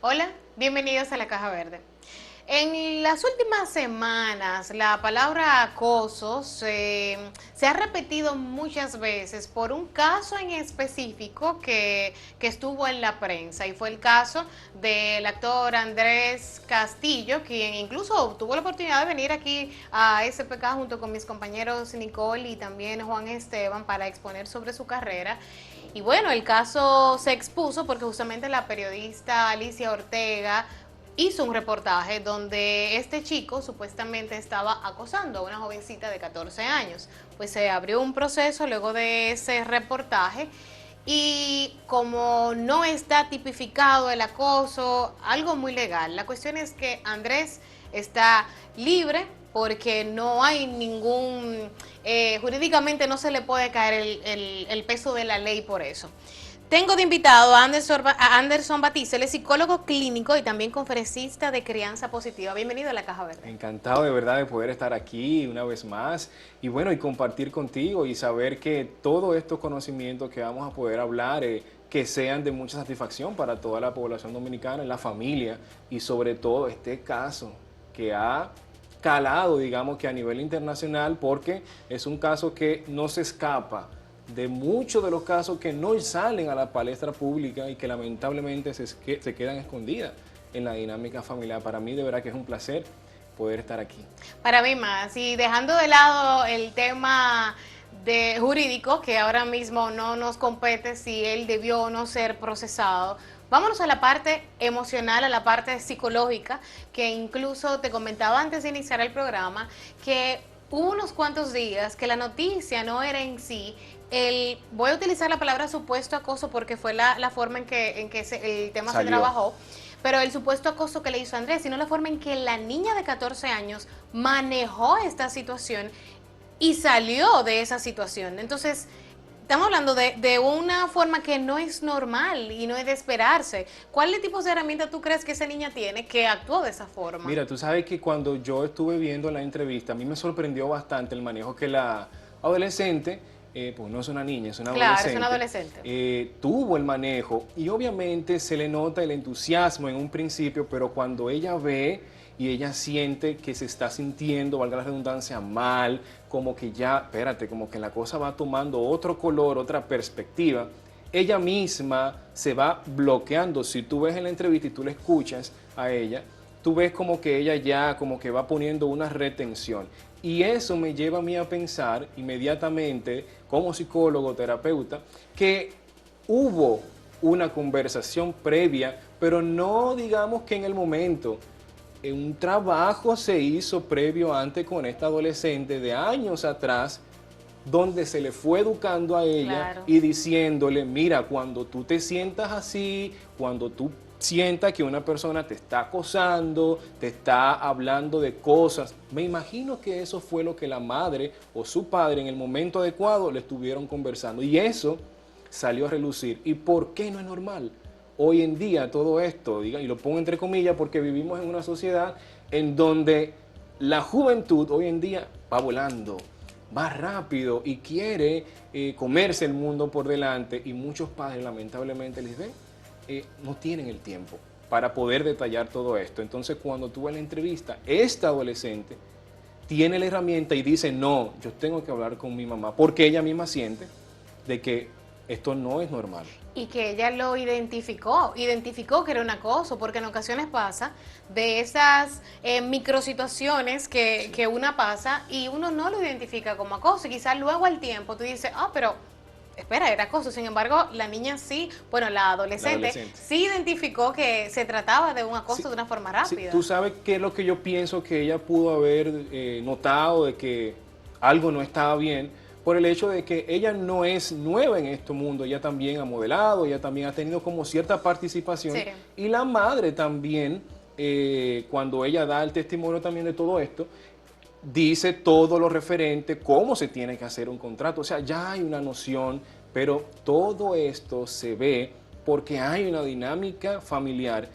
Hola, bienvenidos a la Caja Verde. En las últimas semanas, la palabra acoso se ha repetido muchas veces por un caso en específico que estuvo en la prensa, y fue el caso del actor Andrés Castillo, quien incluso tuvo la oportunidad de venir aquí a SPK junto con mis compañeros Nicole y también Juan Esteban para exponer sobre su carrera. Y bueno, el caso se expuso porque justamente la periodista Alicia Ortega hizo un reportaje donde este chico supuestamente estaba acosando a una jovencita de 14 años. Pues se abrió un proceso luego de ese reportaje y como no está tipificado el acoso, algo muy legal. La cuestión es que Andrés está libre porque no hay jurídicamente no se le puede caer el peso de la ley por eso. Tengo de invitado a Anderson Batista, él es psicólogo clínico y también conferencista de crianza positiva. Bienvenido a la Caja Verde. Encantado de verdad de poder estar aquí una vez más y bueno, y compartir contigo y saber que todos estos conocimientos que vamos a poder hablar, que sean de mucha satisfacción para toda la población dominicana, la familia y sobre todo este caso que ha calado, digamos que a nivel internacional, porque es un caso que no se escapa de muchos de los casos que no salen a la palestra pública y que lamentablemente se quedan escondidas en la dinámica familiar. Para mí de verdad que es un placer poder estar aquí. Para mí más, y dejando de lado el tema de jurídico, que ahora mismo no nos compete si él debió o no ser procesado, vámonos a la parte emocional, a la parte psicológica, que incluso te comentaba antes de iniciar el programa, que hubo unos cuantos días que la noticia no era en sí voy a utilizar la palabra supuesto acoso porque fue la forma en que el tema se trabajó, pero el supuesto acoso que le hizo Andrés, sino la forma en que la niña de 14 años manejó esta situación y salió de esa situación. Entonces, estamos hablando de una forma que no es normal y no es de esperarse. ¿Cuáles tipos de herramientas tú crees que esa niña tiene que actuó de esa forma? Mira, tú sabes que cuando yo estuve viendo la entrevista, a mí me sorprendió bastante el manejo que la adolescente, pues no es una niña, es una Claro, adolescente, es una adolescente. tuvo el manejo y obviamente se le nota el entusiasmo en un principio, pero cuando ella ve y ella siente que se está sintiendo, valga la redundancia, mal, como que ya, espérate, como que la cosa va tomando otro color, otra perspectiva, ella misma se va bloqueando. Si tú ves en la entrevista y tú le escuchas a ella, tú ves como que ella ya como que va poniendo una retención. Y eso me lleva a mí a pensar inmediatamente, como psicólogo, terapeuta, que hubo una conversación previa, pero no digamos que en el momento. Un trabajo se hizo previo antes con esta adolescente de años atrás, donde se le fue educando a ella, claro, y diciéndole, mira, cuando tú te sientas así, cuando tú sientas que una persona te está acosando, te está hablando de cosas, me imagino que eso fue lo que la madre o su padre en el momento adecuado le estuvieron conversando y eso salió a relucir. ¿Y por qué no es normal? Hoy en día todo esto, diga, y lo pongo entre comillas porque vivimos en una sociedad en donde la juventud hoy en día va volando, va rápido y quiere comerse el mundo por delante, y muchos padres lamentablemente les ven, no tienen el tiempo para poder detallar todo esto. Entonces cuando tú ves la entrevista, esta adolescente tiene la herramienta y dice, no, yo tengo que hablar con mi mamá, porque ella misma siente de que esto no es normal. Y que ella lo identificó que era un acoso, porque en ocasiones pasa de esas microsituaciones que una pasa y uno no lo identifica como acoso, y quizás luego al tiempo tú dices, pero espera, era acoso. Sin embargo, la niña sí, bueno, la adolescente sí identificó que se trataba de un acoso, sí, de una forma rápida. Sí, tú sabes qué es lo que yo pienso que ella pudo haber notado de que algo no estaba bien, por el hecho de que ella no es nueva en este mundo, ella también ha modelado, ella también ha tenido como cierta participación, sí, y la madre también, cuando ella da el testimonio también de todo esto, dice todo lo referente, cómo se tiene que hacer un contrato, o sea, ya hay una noción, pero todo esto se ve porque hay una dinámica familiar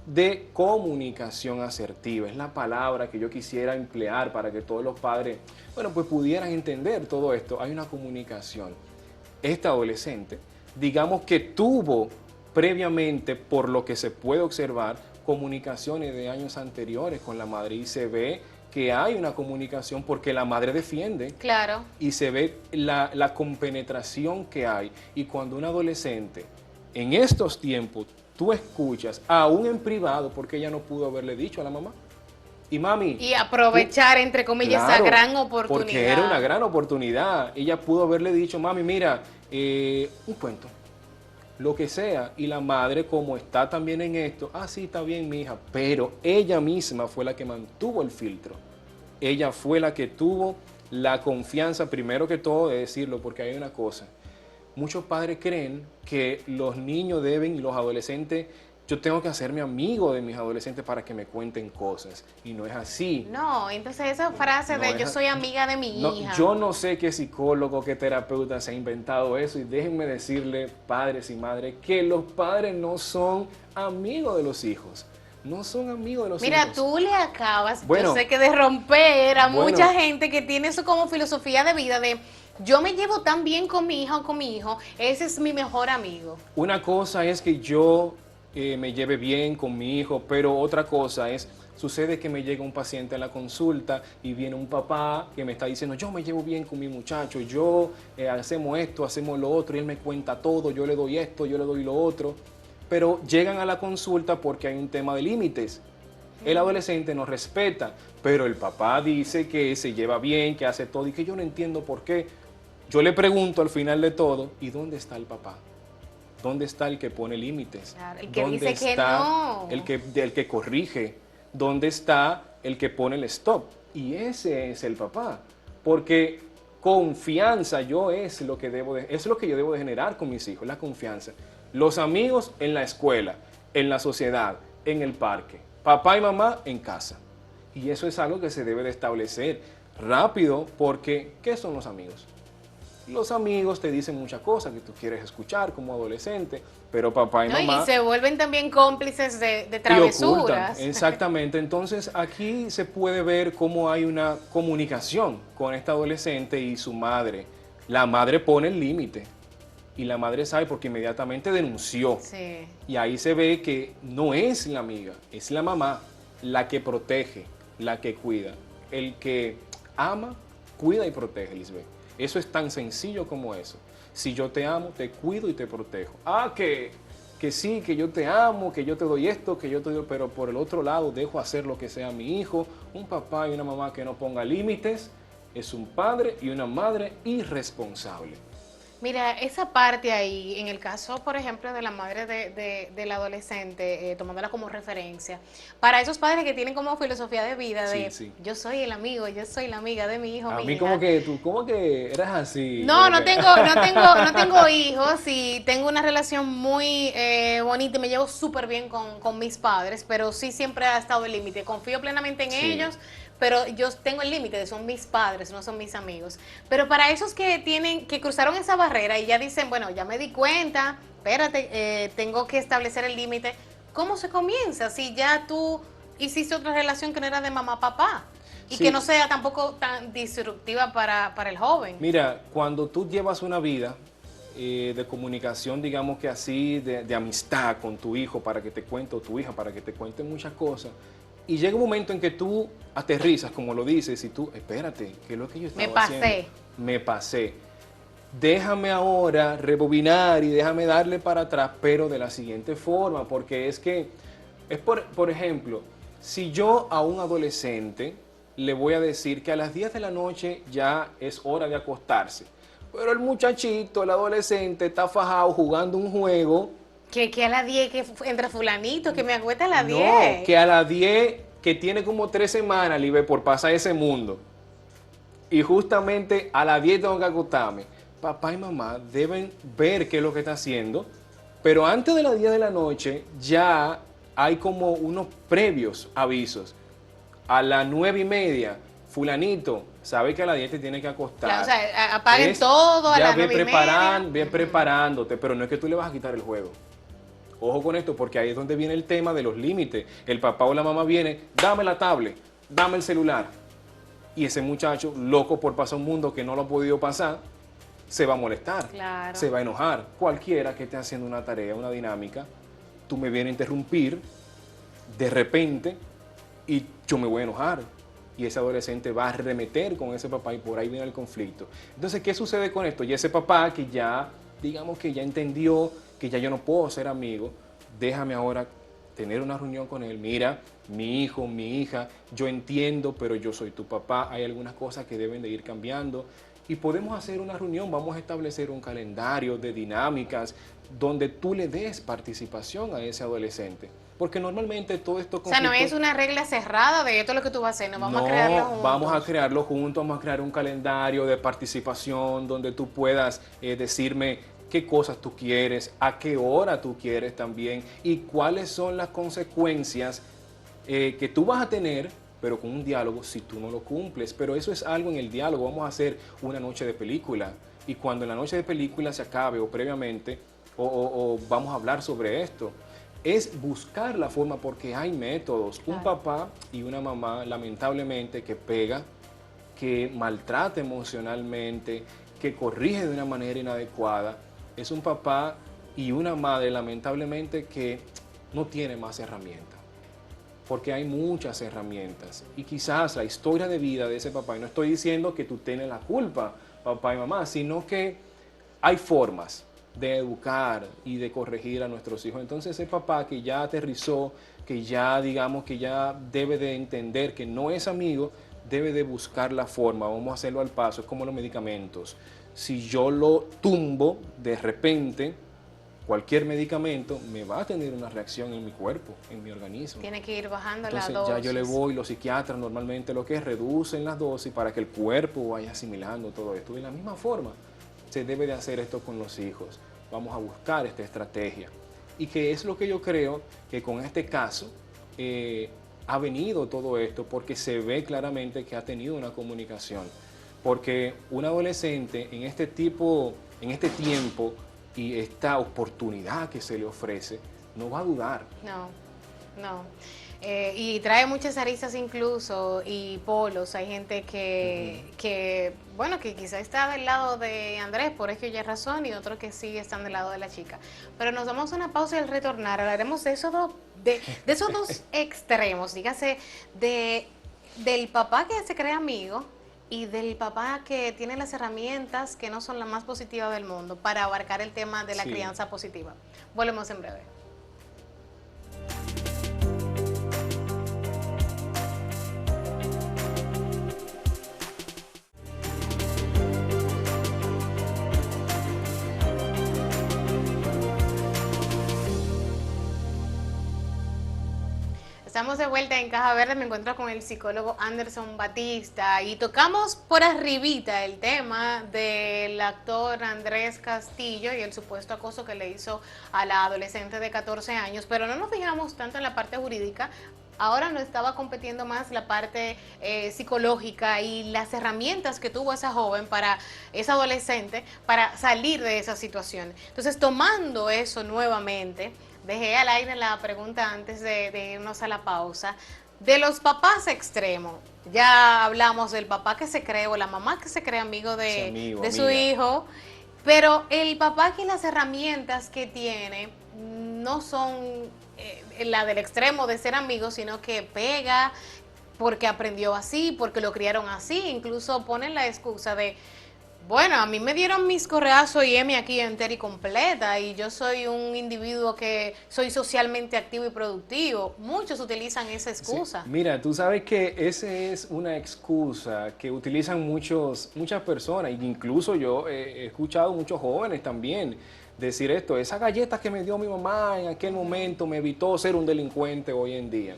de comunicación asertiva. Es la palabra que yo quisiera emplear para que todos los padres, bueno, pues pudieran entender todo esto. Hay una comunicación. Esta adolescente, digamos que tuvo previamente, por lo que se puede observar, comunicaciones de años anteriores con la madre y se ve que hay una comunicación porque la madre defiende. Claro. Y se ve la compenetración que hay. Y cuando un adolescente, en estos tiempos, tú escuchas, aún en privado, porque ella no pudo haberle dicho a la mamá, y mami... Y aprovechar, entre comillas, claro, esa gran oportunidad. porque era una gran oportunidad. Ella pudo haberle dicho, mami, mira, un cuento, lo que sea. Y la madre, como está también en esto, sí, está bien, mi hija. Pero ella misma fue la que mantuvo el filtro. Ella fue la que tuvo la confianza, primero que todo, de decirlo, porque hay una cosa. Muchos padres creen que los niños deben y los adolescentes, yo tengo que hacerme amigo de mis adolescentes para que me cuenten cosas. Y no es así. No, entonces esa frase de yo soy amiga de mi hija. Yo no sé qué psicólogo, qué terapeuta se ha inventado eso. Y déjenme decirle, padres y madres, que los padres no son amigos de los hijos. No son amigos de los hijos. Mira, tú le acabas, yo sé que de romper a mucha gente que tiene eso como filosofía de vida de yo me llevo tan bien con mi hija o con mi hijo, ese es mi mejor amigo. Una cosa es que yo me lleve bien con mi hijo, pero otra cosa es, sucede que me llega un paciente a la consulta y viene un papá que me está diciendo, yo me llevo bien con mi muchacho, yo hacemos esto, hacemos lo otro, y él me cuenta todo, yo le doy esto, yo le doy lo otro. Pero llegan a la consulta porque hay un tema de límites. El adolescente no respeta, pero el papá dice que se lleva bien, que hace todo y que yo no entiendo por qué. Yo le pregunto al final de todo, ¿y dónde está el papá? ¿Dónde está el que pone límites? Claro, el que ¿Dónde dice está que no? el que corrige? ¿Dónde está el que pone el stop? Y ese es el papá. Porque confianza es lo que yo debo de generar con mis hijos, la confianza. Los amigos en la escuela, en la sociedad, en el parque. Papá y mamá en casa. Y eso es algo que se debe de establecer rápido porque ¿qué son los amigos? Los amigos te dicen muchas cosas que tú quieres escuchar como adolescente, pero papá y mamá... Y se vuelven también cómplices de y travesuras. ocultan. Exactamente. Entonces aquí se puede ver cómo hay una comunicación con este adolescente y su madre. La madre pone el límite. Y la madre sabe porque inmediatamente denunció. Sí. Y ahí se ve que no es la amiga, es la mamá la que protege, la que cuida. El que ama, cuida y protege, Lisbeth. Eso es tan sencillo como eso. Si yo te amo, te cuido y te protejo. Que sí, que yo te amo, que yo te doy esto, que yo te doy... Pero por el otro lado dejo hacer lo que sea mi hijo. Un papá y una mamá que no ponga límites es un padre y una madre irresponsable. Mira, esa parte ahí, en el caso, por ejemplo, de la madre del adolescente, tomándola como referencia, para esos padres que tienen como filosofía de vida de yo soy el amigo, yo soy la amiga de mi hijo, a mi mí hija. ¿Cómo que eras así? No tengo hijos y tengo una relación muy bonita y me llevo súper bien con mis padres, pero sí siempre ha estado el límite. Confío plenamente en ellos, pero yo tengo el límite, son mis padres, no son mis amigos. Pero para esos que cruzaron esa barrera y ya dicen, bueno, ya me di cuenta, espérate, tengo que establecer el límite, ¿cómo se comienza? Si ya tú hiciste otra relación que no era de mamá-papá y que no sea tampoco tan disruptiva para el joven. Mira, cuando tú llevas una vida de comunicación, digamos que así, de amistad con tu hijo para que te cuente, o tu hija para que te cuente muchas cosas, y llega un momento en que tú aterrizas, como lo dices, y tú, espérate, ¿qué es lo que yo estaba haciendo? Me pasé. Déjame ahora rebobinar y déjame darle para atrás, pero de la siguiente forma, porque es que, por ejemplo, si yo a un adolescente le voy a decir que a las 10 de la noche ya es hora de acostarse, pero el muchachito, el adolescente, está fajado jugando un juego. Que a las 10, que entre fulanito, que me acuesta a las 10. No, que a las 10, que tiene como 3 semanas, Libre, por pasar ese mundo. Y justamente a las 10 tengo que acostarme. Papá y mamá deben ver qué es lo que está haciendo, pero antes de las 10 de la noche ya hay como unos previos avisos. A las 9:30, fulanito, sabe que a las 10 te tiene que acostar. Claro, o sea, apaguen todo a las 9:30. Ve preparándote, pero no es que tú le vas a quitar el juego. Ojo con esto, porque ahí es donde viene el tema de los límites. El papá o la mamá viene, dame la tablet, dame el celular. Y ese muchacho, loco por pasar un mundo que no lo ha podido pasar, se va a molestar, Claro. se va a enojar. Cualquiera que esté haciendo una tarea, una dinámica, tú me vienes a interrumpir de repente y yo me voy a enojar. Y ese adolescente va a arremeter con ese papá y por ahí viene el conflicto. Entonces, ¿qué sucede con esto? Y ese papá que ya, digamos que ya entendió que ya yo no puedo ser amigo, déjame ahora tener una reunión con él. Mira, mi hijo, mi hija, yo entiendo, pero yo soy tu papá. Hay algunas cosas que deben de ir cambiando. Y podemos hacer una reunión, vamos a establecer un calendario de dinámicas donde tú le des participación a ese adolescente. Porque normalmente todo esto O sea, no es una regla cerrada de esto es lo que tú vas a hacer, no vamos a crearlo juntos. Vamos a crearlo juntos, vamos a crear un calendario de participación donde tú puedas decirme qué cosas tú quieres, a qué hora tú quieres también y cuáles son las consecuencias que tú vas a tener, pero con un diálogo si tú no lo cumples. Pero eso es algo en el diálogo. Vamos a hacer una noche de película y cuando la noche de película se acabe o previamente o vamos a hablar sobre esto. Es buscar la forma porque hay métodos. Claro. Un papá y una mamá lamentablemente que pega, que maltrata emocionalmente, que corrige de una manera inadecuada, es un papá y una madre lamentablemente que no tiene más herramientas. Porque hay muchas herramientas y quizás la historia de vida de ese papá, y no estoy diciendo que tú tienes la culpa, papá y mamá, sino que hay formas de educar y de corregir a nuestros hijos. Entonces ese papá que ya aterrizó, que ya digamos que ya debe de entender que no es amigo, debe de buscar la forma, vamos a hacerlo al paso, es como los medicamentos. Si yo lo tumbo de repente, cualquier medicamento me va a tener una reacción en mi cuerpo, en mi organismo. Tiene que ir bajando entonces, la dosis. Ya yo le voy, los psiquiatras normalmente lo que reducen las dosis para que el cuerpo vaya asimilando todo esto. De la misma forma, se debe de hacer esto con los hijos. Vamos a buscar esta estrategia. Y que es lo que yo creo que con este caso ha venido todo esto porque se ve claramente que ha tenido una comunicación. Porque un adolescente en este tiempo y esta oportunidad que se le ofrece, no va a dudar. No. Y trae muchas aristas incluso y polos. Hay gente que bueno, que quizá está del lado de Andrés por X y Y razón y otros que sí están del lado de la chica. Pero nos damos una pausa y al retornar hablaremos de esos dos extremos, dígase, del papá que se cree amigo y del papá que tiene las herramientas que no son las más positivas del mundo para abarcar el tema de la crianza positiva. Volvemos en breve. Estamos de vuelta en Caja Verde, me encuentro con el psicólogo Anderson Batista y tocamos por arribita el tema del actor Andrés Castillo y el supuesto acoso que le hizo a la adolescente de 14 años, pero no nos fijamos tanto en la parte jurídica. Ahora nos estaba competiendo más la parte psicológica y las herramientas que tuvo esa joven esa adolescente, para salir de esa situación. Entonces, tomando eso nuevamente, dejé al aire la pregunta antes de irnos a la pausa, de los papás extremos. Ya hablamos del papá que se cree o la mamá que se cree amigo de su hijo, pero el papá que las herramientas que tiene no son la del extremo de ser amigo, sino que pega porque aprendió así, porque lo criaron así, incluso ponen la excusa de, bueno, a mí me dieron mis correazos y M aquí entera y completa y yo soy un individuo que soy socialmente activo y productivo. Muchos utilizan esa excusa. Sí. Mira, tú sabes que esa es una excusa que utilizan muchas personas, incluso yo he escuchado muchos jóvenes también decir esto, esa galleta que me dio mi mamá en aquel momento me evitó ser un delincuente hoy en día.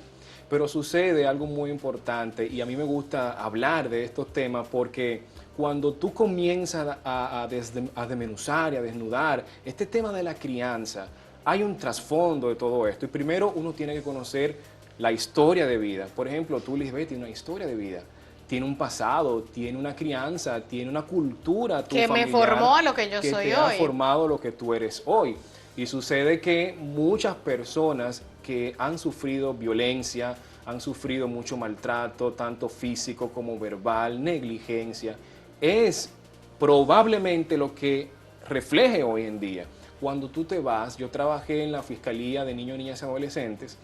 Pero sucede algo muy importante y a mí me gusta hablar de estos temas porque cuando tú comienzas a desmenuzar y a desnudar este tema de la crianza, hay un trasfondo de todo esto. Y primero uno tiene que conocer la historia de vida. Por ejemplo, tú, Lisbeth, tienes una historia de vida. Tiene un pasado, tiene una crianza, tiene una cultura que me formó a lo que yo soy hoy. Que te ha formado lo que tú eres hoy. Y sucede que muchas personas que han sufrido violencia, han sufrido mucho maltrato, tanto físico como verbal, negligencia, es probablemente lo que refleje hoy en día. Cuando tú te vas, yo trabajé en la Fiscalía de Niños, Niñas y Adolescentes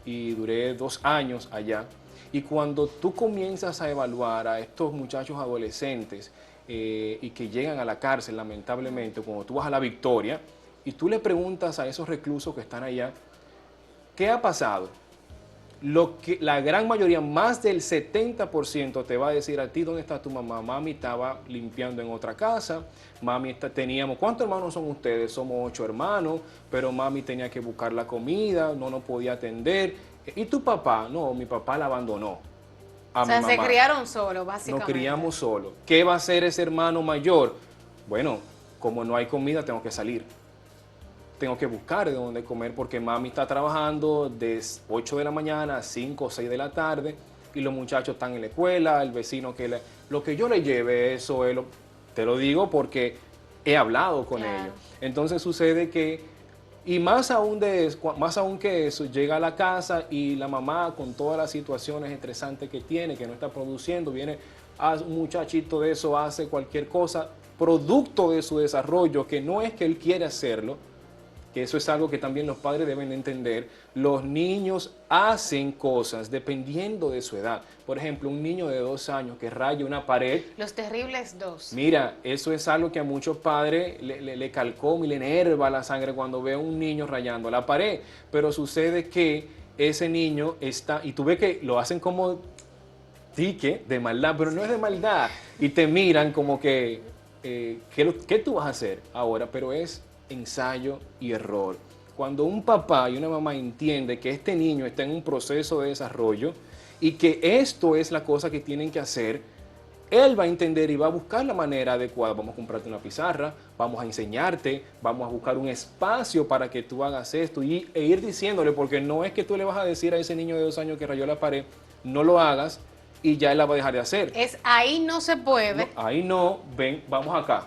y duré 2 años allá. Y cuando tú comienzas a evaluar a estos muchachos adolescentes y que llegan a la cárcel, lamentablemente, cuando tú vas a La Victoria y tú le preguntas a esos reclusos que están allá, ¿qué ha pasado? La gran mayoría, más del 70% te va a decir a ti dónde está tu mamá. Mami estaba limpiando en otra casa, teníamos, ¿cuántos hermanos son ustedes? Somos 8 hermanos, pero mami tenía que buscar la comida, no nos podía atender. ¿Y tu papá? No, mi papá la abandonó a O mi sea, mamá. se criaron solos, Nos básicamente. criamos solos. ¿Qué va a hacer ese hermano mayor? Bueno, como no hay comida, tengo que salir. Tengo que buscar de dónde comer porque mami está trabajando de 8 de la mañana a 5 o 6 de la tarde y los muchachos están en la escuela, el vecino lo que yo le lleve, eso es te lo digo porque he hablado con Claro. ellos. Entonces sucede que, y más aún que eso, llega a la casa y la mamá con todas las situaciones estresantes que tiene, que no está produciendo, viene a un muchachito de eso, hace cualquier cosa, producto de su desarrollo, que no es que él quiere hacerlo, que eso es algo que también los padres deben de entender. Los niños hacen cosas dependiendo de su edad. Por ejemplo, un niño de 2 años que raya una pared. Los terribles 2. Mira, eso es algo que a muchos padres le calcoma y le enerva la sangre cuando ve a un niño rayando la pared. Pero sucede que ese niño está, y tú ves que lo hacen como tique de maldad, pero no es de maldad. Y te miran como que, ¿qué tú vas a hacer ahora? Pero es ensayo y error. Cuando un papá y una mamá entiende que este niño está en un proceso de desarrollo y que esto es la cosa que tienen que hacer, él va a entender y va a buscar la manera adecuada. Vamos a comprarte una pizarra, vamos a enseñarte, vamos a buscar un espacio para que tú hagas esto e ir diciéndole, porque no es que tú le vas a decir a ese niño de 2 años que rayó la pared, no lo hagas y ya él la va a dejar de hacer. Es ahí no se puede. No, ahí no, ven, vamos acá.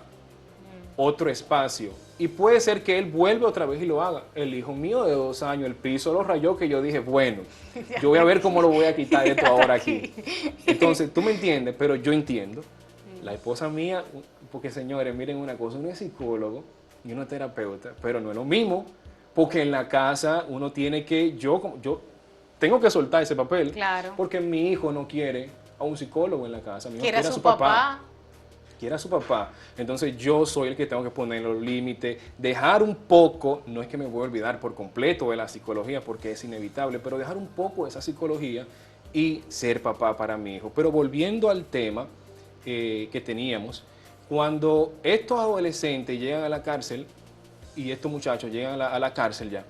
Otro espacio. Y puede ser que él vuelva otra vez y lo haga. El hijo mío de 2 años, el piso lo rayó, que yo dije, bueno, yo voy a ver cómo lo voy a quitar esto ahora aquí. Entonces, tú me entiendes, pero yo entiendo. La esposa mía, porque señores, miren una cosa, uno es psicólogo y uno es terapeuta, pero no es lo mismo, porque en la casa uno tiene que, yo tengo que soltar ese papel, Claro. porque mi hijo no quiere a un psicólogo en la casa, mi hijo Quiere quiere a a su su papá. papá. Quiera a su papá. Entonces yo soy el que tengo que poner los límites, dejar un poco, no es que me voy a olvidar por completo de la psicología porque es inevitable, pero dejar un poco esa psicología y ser papá para mi hijo. Pero volviendo al tema que teníamos, cuando estos adolescentes llegan a la cárcel y estos muchachos llegan a la cárcel ya,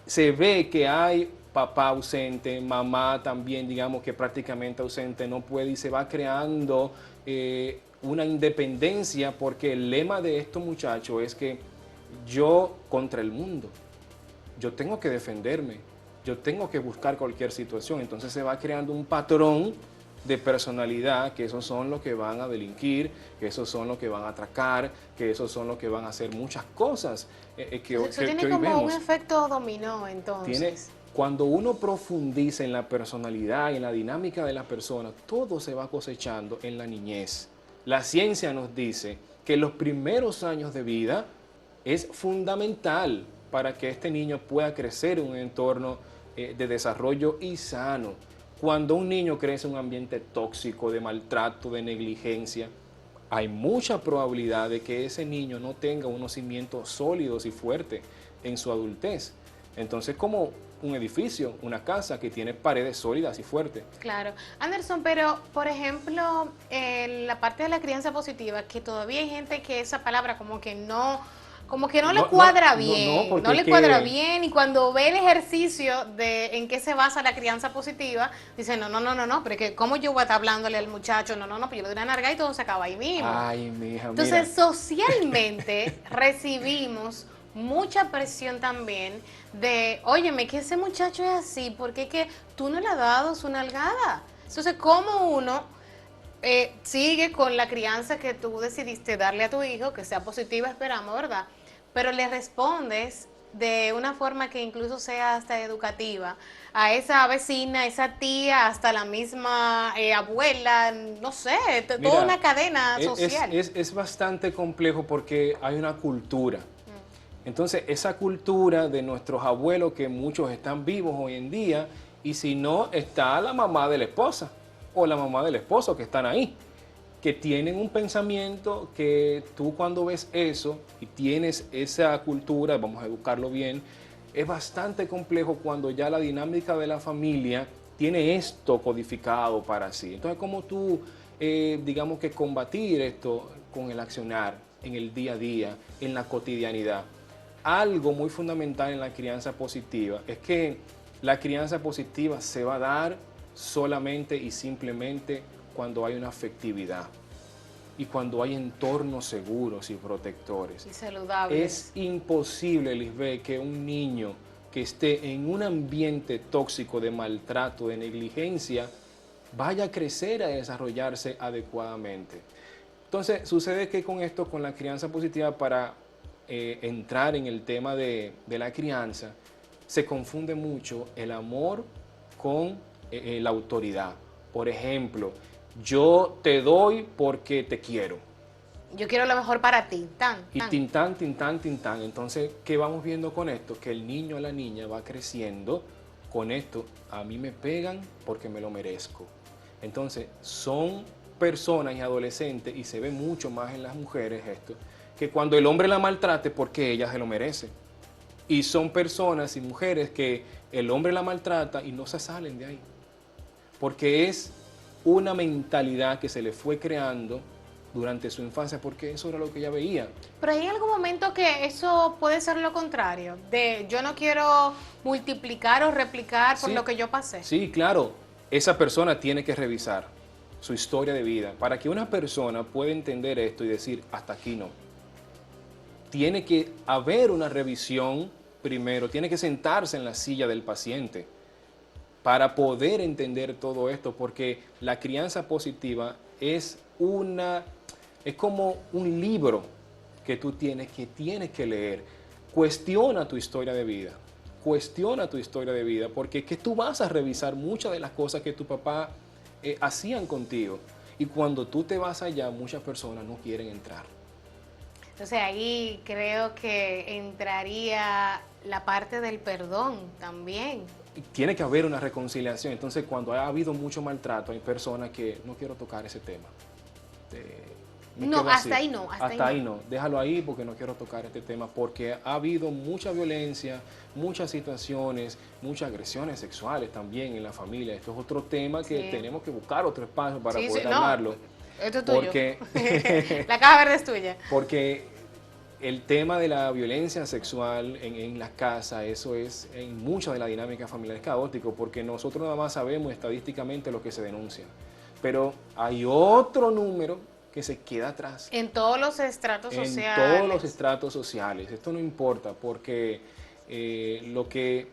se ve que hay papá ausente, mamá también, digamos que prácticamente ausente, no puede y se va creando una independencia porque el lema de estos muchachos es que yo contra el mundo, yo tengo que defenderme, yo tengo que buscar cualquier situación, entonces se va creando un patrón de personalidad, que esos son los que van a delinquir, que esos son los que van a atracar, que esos son los que van a hacer muchas cosas Eso tiene hoy como un vemos. efecto dominó, entonces. Cuando uno profundiza en la personalidad y en la dinámica de la persona, todo se va cosechando en la niñez. La ciencia nos dice que los primeros años de vida es fundamental para que este niño pueda crecer en un entorno de desarrollo y sano. Cuando un niño crece en un ambiente tóxico, de maltrato, de negligencia, hay mucha probabilidad de que ese niño no tenga unos cimientos sólidos y fuertes en su adultez. Entonces, como un edificio, una casa que tiene paredes sólidas y fuertes. Claro. Anderson, pero por ejemplo, en la parte de la crianza positiva, que todavía hay gente que esa palabra como que no le cuadra bien, no le cuadra bien, y cuando ve el ejercicio de en qué se basa la crianza positiva, dice, no, pero es que ¿cómo yo voy a estar hablándole al muchacho? No, pues yo le doy una narga y todo se acaba ahí mismo. Ay, mija, Entonces, mira. socialmente recibimos mucha presión también de, óyeme, que ese muchacho es así, porque es que tú no le has dado su nalgada. Entonces, ¿cómo uno sigue con la crianza que tú decidiste darle a tu hijo, que sea positiva, esperamos, ¿verdad? Pero le respondes de una forma que incluso sea hasta educativa, a esa vecina, esa tía, hasta la misma abuela, no sé, toda una Mira, cadena social. es bastante complejo porque hay una cultura. Entonces, esa cultura de nuestros abuelos, que muchos están vivos hoy en día, y si no, está la mamá de la esposa o la mamá del esposo que están ahí, que tienen un pensamiento que tú cuando ves eso y tienes esa cultura, vamos a educarlo bien, es bastante complejo cuando ya la dinámica de la familia tiene esto codificado para sí. Entonces, ¿cómo tú, digamos que combatir esto con el accionar en el día a día, en la cotidianidad? Algo muy fundamental en la crianza positiva es que la crianza positiva se va a dar solamente y simplemente cuando hay una afectividad y cuando hay entornos seguros y protectores. Y saludables. Es imposible, Lisbeth, que un niño que esté en un ambiente tóxico de maltrato, de negligencia, vaya a crecer, a desarrollarse adecuadamente. Entonces, sucede que con esto, con la crianza positiva, para entrar en el tema de la crianza, se confunde mucho el amor con la autoridad. Por ejemplo, yo te doy porque te quiero. Yo quiero lo mejor para ti, Y tintán, tintán, tintán. Entonces, ¿qué vamos viendo con esto? Que el niño o la niña va creciendo con esto. A mí me pegan porque me lo merezco. Entonces, son personas y adolescentes, y se ve mucho más en las mujeres esto, que cuando el hombre la maltrate porque ella se lo merece. Y son personas y mujeres que el hombre la maltrata y no se salen de ahí. Porque es una mentalidad que se le fue creando durante su infancia, porque eso era lo que ella veía. Pero hay algún momento que eso puede ser lo contrario, de yo no quiero multiplicar o replicar por Sí, lo que yo pasé. sí, claro, esa persona tiene que revisar su historia de vida. Para que una persona pueda entender esto y decir, hasta aquí no, tiene que haber una revisión primero, tiene que sentarse en la silla del paciente para poder entender todo esto, porque la crianza positiva es como un libro que tú tienes que leer. Cuestiona tu historia de vida, porque es que tú vas a revisar muchas de las cosas que tu papá hacían contigo, y cuando tú te vas allá, muchas personas no quieren entrar. Entonces ahí creo que entraría la parte del perdón también. Tiene que haber una reconciliación. Entonces, cuando ha habido mucho maltrato, hay personas que no quiero tocar ese tema. Me No, quedo hasta así. ahí no, Hasta ahí no. Déjalo ahí porque no quiero tocar este tema, porque ha habido mucha violencia, muchas situaciones, muchas agresiones sexuales también en la familia. Esto es otro tema que Sí. tenemos que buscar otro espacio para Sí, poder sí, no, hablarlo. esto es tuyo. Porque La caja verde es tuya. Porque el tema de la violencia sexual en la casa, eso es en muchas de las dinámicas familiares caótico, porque nosotros nada más sabemos estadísticamente lo que se denuncia. Pero hay otro número que se queda atrás. En todos los estratos En sociales. todos los estratos sociales. Esto no importa, porque lo que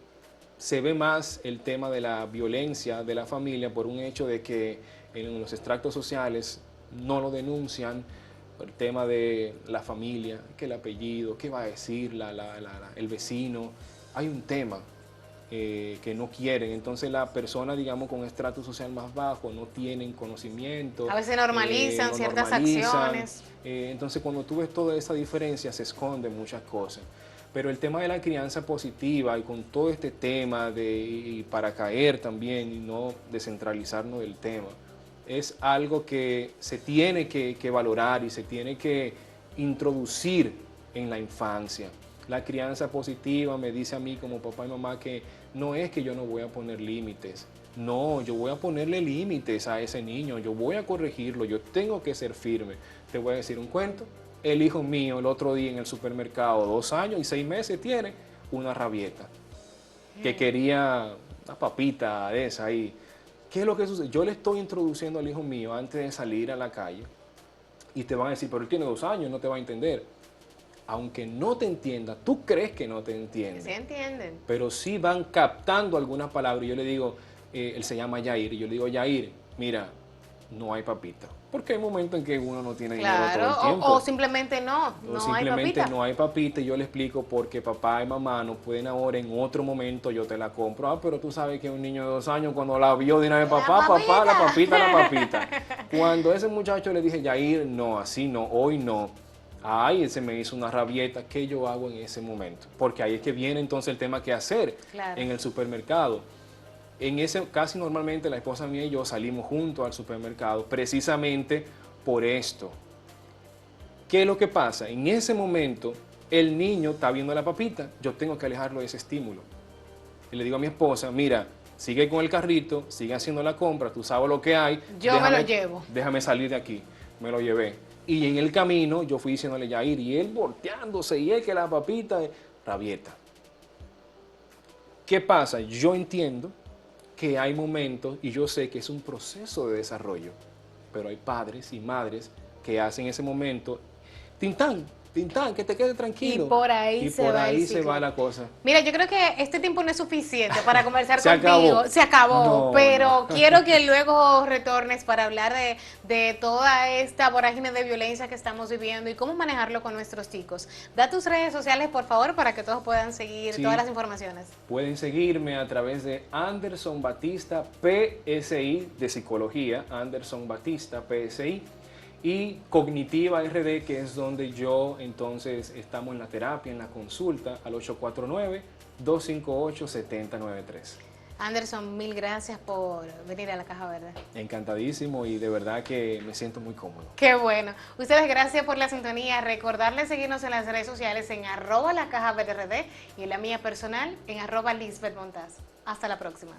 se ve más el tema de la violencia de la familia por un hecho de que en los estratos sociales no lo denuncian, el tema de la familia, que el apellido, qué va a decir el vecino. Hay un tema que no quieren, entonces la persona, digamos, con estrato social más bajo no tienen conocimiento. A veces normalizan ciertas acciones. Entonces cuando tú ves toda esa diferencia se esconden muchas cosas. Pero el tema de la crianza positiva y con todo este tema y para caer también y no descentralizarnos del tema, es algo que se tiene que valorar y se tiene que introducir en la infancia. La crianza positiva me dice a mí como papá y mamá que no es que yo no voy a poner límites. No, yo voy a ponerle límites a ese niño, yo voy a corregirlo, yo tengo que ser firme. Te voy a decir un cuento. El hijo mío el otro día en el supermercado, 2 años y 6 meses tiene, una rabieta, que quería una papita de esa ahí. ¿Qué es lo que sucede? Yo le estoy introduciendo al hijo mío antes de salir a la calle y te van a decir, pero él tiene 2 años, no te va a entender. Aunque no te entienda, tú crees que no te entiende. Sí entienden. Pero sí van captando algunas palabras. Y yo le digo, él se llama Yair, y yo le digo, Yair, mira, no hay papita. Porque hay momentos en que uno no tiene dinero todo Claro, el tiempo. o simplemente no O hay simplemente papita. no hay papita y yo le explico porque papá y mamá no pueden ahora, en otro momento yo te la compro. Ah, pero tú sabes que un niño de 2 años cuando la vio de una vez, papá, papá, la papita, la papita. Cuando ese muchacho le dije, Yair, no, así no, hoy no. Ay, se me hizo una rabieta. ¿Qué yo hago en ese momento? Porque ahí es que viene entonces el tema que hacer en el supermercado. En ese, casi normalmente la esposa mía y yo salimos juntos al supermercado precisamente por esto. ¿Qué es lo que pasa? En ese momento el niño está viendo la papita, yo tengo que alejarlo de ese estímulo. Y le digo a mi esposa, mira, sigue con el carrito, sigue haciendo la compra, tú sabes lo que hay. Me lo llevo. Déjame salir de aquí. Me lo llevé. Y en el camino yo fui diciéndole Yair, y él volteándose, y él que la papita, rabieta. ¿Qué pasa? Yo entiendo que hay momentos, y yo sé que es un proceso de desarrollo, pero hay padres y madres que hacen ese momento, tintán, que te quede tranquilo. Y por ahí, se va la cosa. Mira, yo creo que este tiempo no es suficiente para conversar Se contigo. acabó. Se acabó, No, pero no. quiero que luego retornes para hablar de toda esta vorágine de violencia que estamos viviendo y cómo manejarlo con nuestros chicos. Da tus redes sociales, por favor, para que todos puedan seguir todas las informaciones. Pueden seguirme a través de Anderson Batista PSI de Psicología, Anderson Batista PSI. Y Cognitiva RD, que es donde yo entonces estamos en la terapia, en la consulta, al 849-258-7093. Anderson, mil gracias por venir a la Caja Verde. Encantadísimo y de verdad que me siento muy cómodo. Qué bueno. Ustedes, gracias por la sintonía. Recordarles seguirnos en las redes sociales en @lacajaverderd y en la mía personal en @lisbethmontaz. Hasta la próxima.